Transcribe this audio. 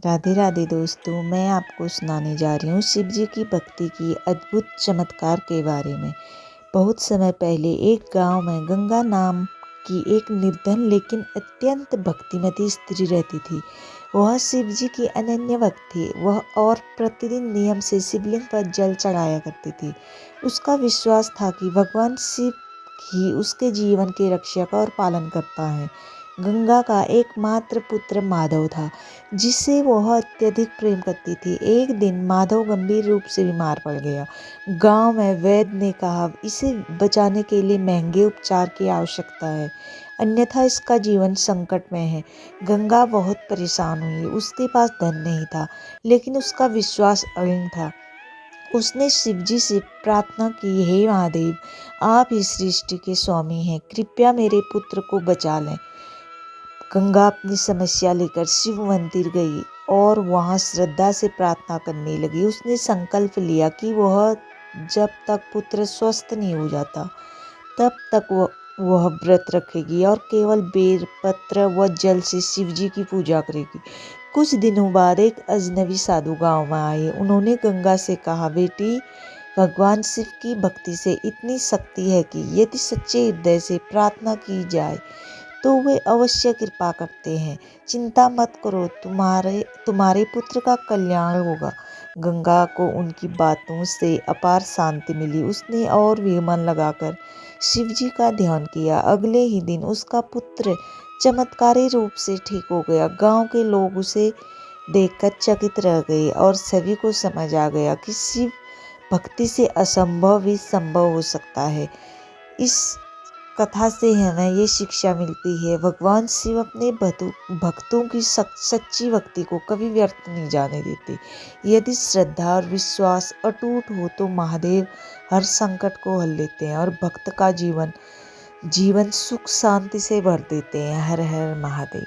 राधे राधे दोस्तों, मैं आपको सुनाने जा रही हूँ शिव जी की भक्ति की अद्भुत चमत्कार के बारे में। बहुत समय पहले एक गांव में गंगा नाम की एक निर्धन लेकिन अत्यंत भक्तिमती स्त्री रहती थी। वह शिव जी की अनन्य भक्त थी। वह और प्रतिदिन नियम से शिवलिंग पर जल चढ़ाया करती थी। उसका विश्वास था कि भगवान शिव ही उसके जीवन के रक्षक और पालन करता है। गंगा का एकमात्र पुत्र माधव था, जिसे वह अत्यधिक प्रेम करती थी। एक दिन माधव गंभीर रूप से बीमार पड़ गया। गांव में वैद्य ने कहा, इसे बचाने के लिए महंगे उपचार की आवश्यकता है, अन्यथा इसका जीवन संकट में है। गंगा बहुत परेशान हुई। उसके पास धन नहीं था, लेकिन उसका विश्वास अड़िग था। उसने शिवजी से प्रार्थना की, हे महादेव, आप ही सृष्टि के स्वामी हैं, कृपया मेरे पुत्र को बचा लें। गंगा अपनी समस्या लेकर शिव मंदिर गई और वहां श्रद्धा से प्रार्थना करने लगी। उसने संकल्प लिया कि वह जब तक पुत्र स्वस्थ नहीं हो जाता तब तक वह व्रत रखेगी और केवल बेलपत्र व जल से शिव जी की पूजा करेगी। कुछ दिनों बाद एक अजनबी साधु गांव में आए। उन्होंने गंगा से कहा, बेटी, भगवान शिव की भक्ति से इतनी शक्ति है कि यदि सच्चे हृदय से प्रार्थना की जाए तो वे अवश्य कृपा करते हैं। चिंता मत करो, तुम्हारे पुत्र का कल्याण होगा। गंगा को उनकी बातों से अपार शांति मिली। उसने और भी मन लगाकर शिव जी का ध्यान किया। अगले ही दिन उसका पुत्र चमत्कारी रूप से ठीक हो गया। गांव के लोग उसे देखकर चकित रह गए और सभी को समझ आ गया कि शिव भक्ति से असंभव भी संभव हो सकता है। इस कथा से हमें ये शिक्षा मिलती है, भगवान शिव अपने भक्तों की सच्ची भक्ति को कभी व्यर्थ नहीं जाने देते। यदि श्रद्धा और विश्वास अटूट हो तो महादेव हर संकट को हल लेते हैं और भक्त का जीवन सुख शांति से भर देते हैं। हर हर महादेव।